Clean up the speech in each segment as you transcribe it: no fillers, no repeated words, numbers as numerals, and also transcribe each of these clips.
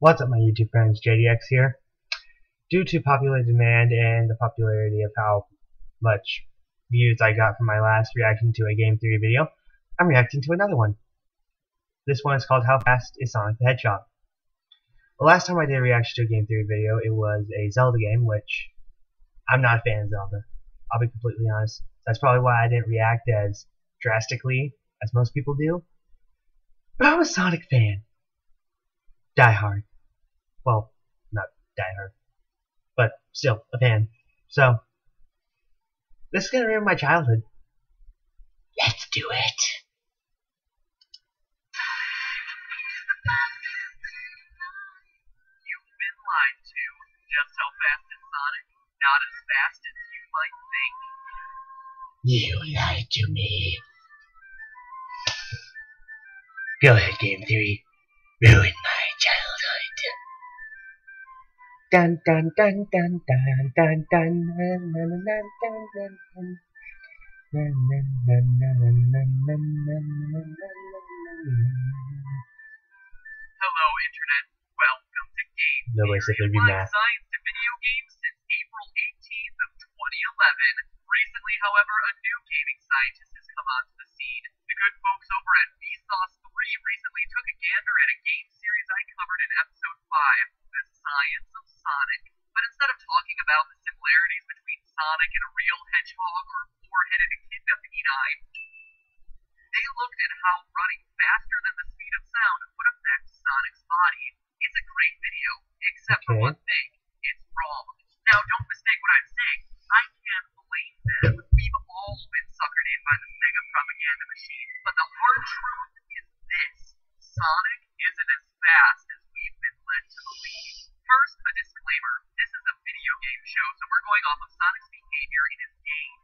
What's up, my YouTube friends? JDX here. Due to popular demand and the popularity of how much views I got from my last reaction to a game theory video, I'm reacting to another one. This one is called How Fast is Sonic the Hedgehog? The last time I did a reaction to a game theory video, it was a Zelda game, which I'm not a fan of Zelda. I'll be completely honest. That's probably why I didn't react as drastically as most people do. But I'm a Sonic fan. Die hard. Well, not die hard, but still a fan. So, this is gonna ruin my childhood. Let's do it. You've been lied to. Just how fast is Sonic? Not as fast as you might think. You lied to me. Go ahead, game theory. Ruin my childhood. Dun dun dun dun dun dun dun dun dun dun dun. Hello, Internet. Welcome to Game No way, Theory, simply be applying math. science to video games since April 18th of 2011. Recently, however, a new gaming scientist has come onto the scene. The good folks over at Vsauce 3 recently took a gander at a game series I covered in episode 5, The Science of Sonic. But instead of talking about the similarities between Sonic and a real hedgehog or four-headed echidna canine, they looked at how running faster than the speed of sound would affect Sonic's body. It's a great video, except for one thing. It's wrong. Now, don't mistake what I'm saying. I can't blame them. We've all been suckered in by the Sega propaganda machine. But the hard truth is this. Sonic isn't as fast as we've been led to believe. First, a disclaimer. This is a video game show, so we're going off of Sonic's behavior in his game.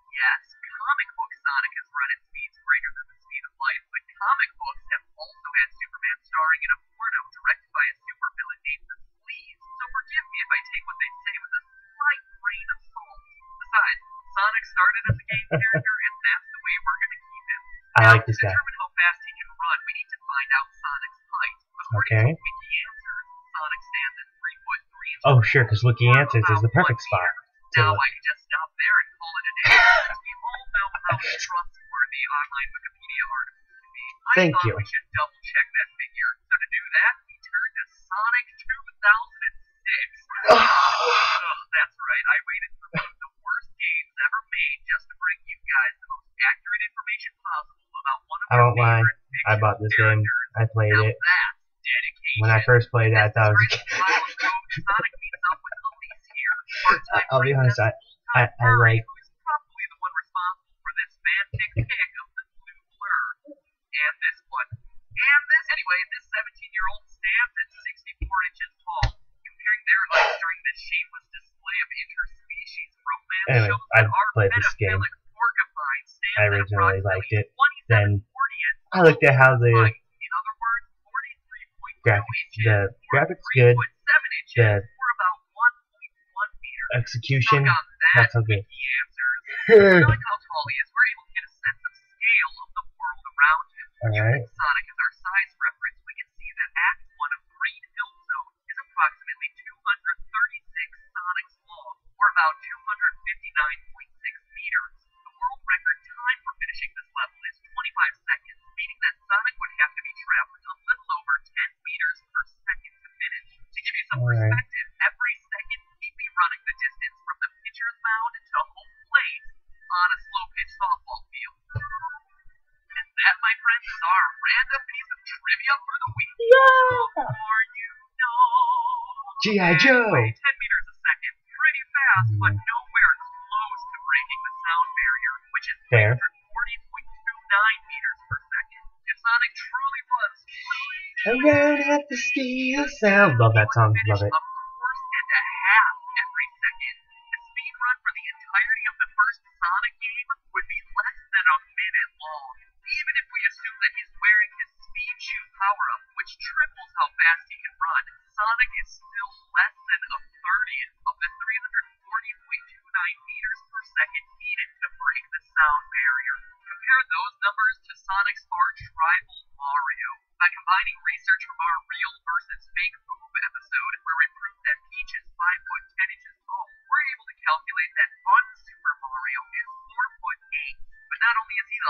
Yes, comic book Sonic has run at speeds greater than the speed of light, but comic books have also had Superman starring in a porno directed by a supervillain named the Sleaze, so forgive me if I take what they say with a slight grain of salt. Besides, Sonic started as a game character, and that's the way we're going to keep him. I Now, like this to guy. determine how fast he can run, we need to find out Sonic's height. According to Wiki Answers, Sonic stands at 3 foot 3 inches. Oh, sure, because Wiki Answers is the perfect spot. Now I can just stop there and call it a day, since we all know how trustworthy online Wikipedia articles can be. Thank I thought you. we should double check that figure. So to do that, we turn to Sonic 2006. That's right, I waited for one of the worst games ever made just to bring you guys the most accurate information possible about one of I won't lie. I fictional bought this game. characters. I played Now it. that's dedication. When I first played it, I thought it was a Sonic meets up with Elise here. Part-time I'll be honest, I Murray, like... who's probably the one responsible for this fanfic pic of the blue blur. And this one. And this, anyway, this 17-year-old stands at 64 inches tall. Comparing their heights during this shameless display of interspecies romance Anyway, shows I that our played this game. pedophilic porcupine stands I at originally liked approximately it. Then 27/40th I looked at how the height. In other words, 43.2 graphics, inches, the or graphics good, 3.7 inches, the or about 1.1 meters. execution, Stuck on that, not so good. Wiki Answers. Knowing how tall he is, we're able to get a sense of scale of the world around him. Alright. Using Sonic as our size reference, we can see that Act 1 of Green Hill Zone is approximately 236 Sonics long, or about 259.6 meters. The world record time for finishing this level is 25 seconds, meaning that Sonic would have to be traveling a little over 10 meters per second to finish. To give you some perspective, every second he'd be running the distance from the pitcher's mound to home plate on a slow-pitch softball field. And that, my friends, is our random piece of trivia for the week. Yeah! Or you know... G.I. Joe! Anyway, 10 meters a second, pretty fast, but nowhere close to breaking the sound barrier, which is Fair. 340.29 meters per second. If Sonic truly was I'm running at the speed of sound. Love that song. Love it. a course and a half every second. The speed run for the entirety of the first Sonic game would be less than a minute long. Even if we assume that he's wearing his speed shoe power-up, which triples how fast he can run, Sonic is still less than a 30th of the 340.29 meters per second needed to break the sound barrier. Compare those numbers to Sonic's arch rival Mario. By combining research from our real versus fake boob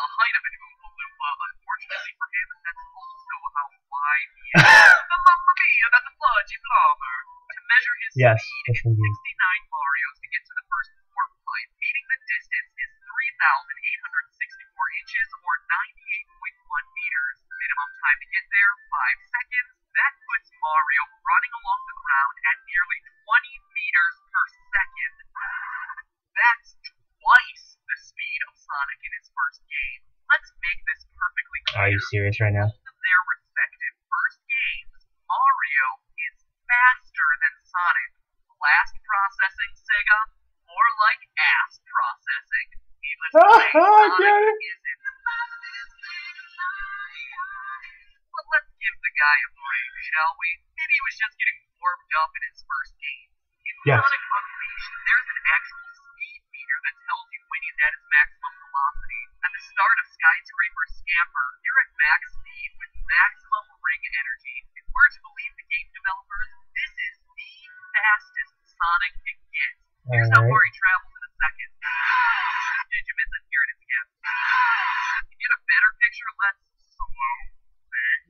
height of an Oompa Loompa. Unfortunately for him, that's also how wide he is. Mamma mia, that's a fudgy blobber. To measure his Yes, speed, yes, it's indeed. 69 Marios to get to the first warp pipe, meaning the distance is 3,864 inches or 98.1 meters. Minimum time to get there, 5 seconds. That puts Mario running along the ground at nearly 20 meters per second. That's twice the speed of Sonic in his first game. Let's make this perfectly clear. Are you serious right now? Both of their respective first games, Mario is faster than Sonic. Blast processing, Sega? More like ass processing. Needless to say, Sonic isn't. But let's give the guy a break, shall we? Maybe he was just getting warmed up in his first game. In Yes. Sonic Unleashed, there's an actual speed meter that tells you when he's at his maximum velocity. At the start of Skyscraper Scamper, you're at max speed with maximum ring energy. If we're to believe the game developers, this is the fastest Sonic can get. Here's how far he travels in a second. Did you miss it? Here it is again. To get a better picture, let's slow things.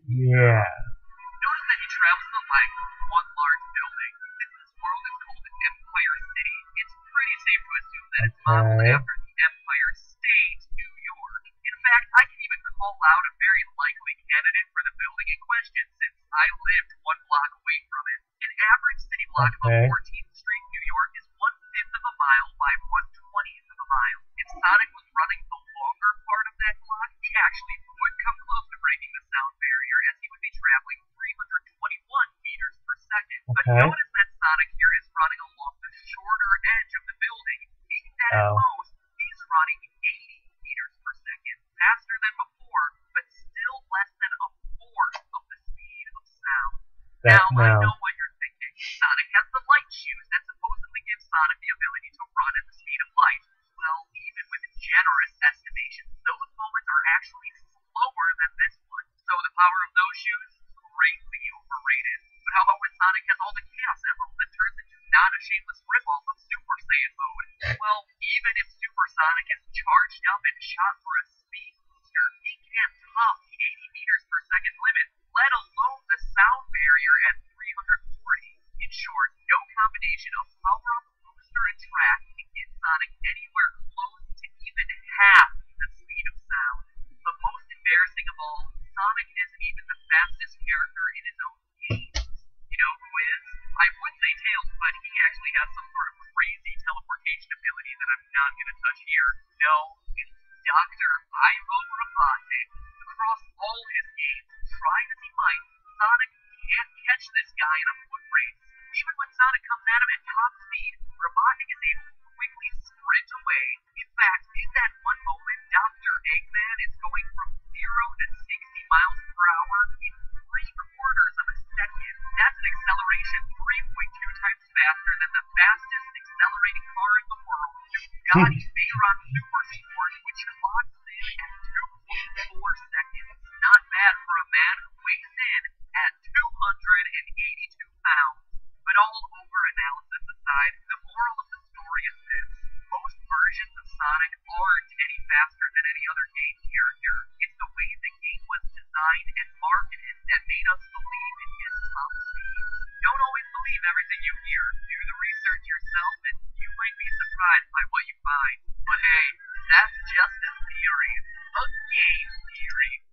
Yeah. Notice that he travels the length of one large building. Since this world is called an Empire City, it's pretty safe to assume that it's modeled after the Empire State, New York. In fact, I can even call out a very likely candidate for the building in question since I lived one block away from it. An average city block of 14th Street, New York is 1/5 of a mile by 1/20th of a mile. If Sonic was running the longer part of that block, he actually would come close to breaking the sound barrier as he would be traveling 321 meters per second. But notice that Sonic here is running along the shorter edge of the building, meaning that at most, he's running 80 meters per second, faster than before, but still less than a fourth of the speed of sound. Now, I know what you're thinking. Sonic has the light shoes that supposedly give Sonic the ability to run at the speed of light. Well, even with generous estimations, those moments are actually slower than this one. So the power of those shoes, greatly overrated. But how about when Sonic has all the Chaos Emeralds and turns into not a shameless ripoff of Super Saiyan mode? Well, even if Super Sonic is charged up and shot for a speed booster, he can't top the 80 meters per second limit, let alone the sound barrier at 340. In short, no combination of power-up booster and track can get Sonic anywhere close to even half the speed of sound. But most embarrassing of all, Sonic isn't even the fastest character in his own games. You know who is? I would say Tails, but he actually has some sort of crazy teleportation ability that I'm not going to touch here. No, it's Dr. Ivo Robotnik. Across all his games, try as he might, Sonic can't catch this guy in a foot race. Even when Sonic comes at him at top speed, Robotnik is able to quickly sprint away. In fact, in that one moment, Dr. Eggman is going from 0 to 60 miles per hour in 3/4 of a second. That's an acceleration 3.2 times faster than the fastest accelerating car in the world, the Bugatti Veyron Supersport, which clocks in at 2.4 seconds. Not bad for a man who weighs in at 282 pounds. But all over analysis aside, the moral of the story is this. Most versions of Sonic aren't any faster than any other game character. It's the way the game was designed and marketed that made us believe in his top speeds. Don't always believe everything you hear. Do the research yourself and you might be surprised by what you find. But hey, that's just a theory. A game theory.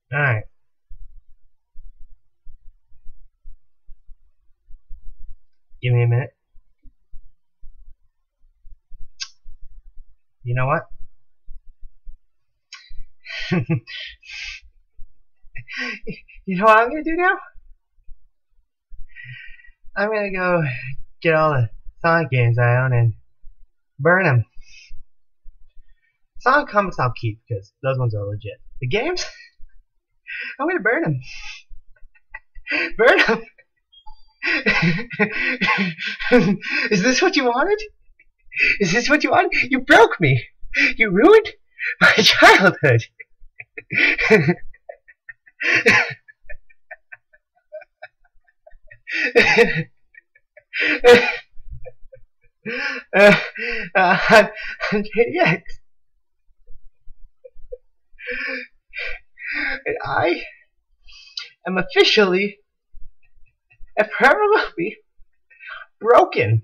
Alright. Give me a minute. You know what? You know what I'm gonna do now? I'm gonna go get all the Sonic games I own and burn them. Sonic comics I'll keep because those ones are legit. The games? I'm gonna burn them. Burn them! Is this what you wanted? Is this what you wanted? You broke me! You ruined my childhood! on JDX. And I am officially and permanently broken.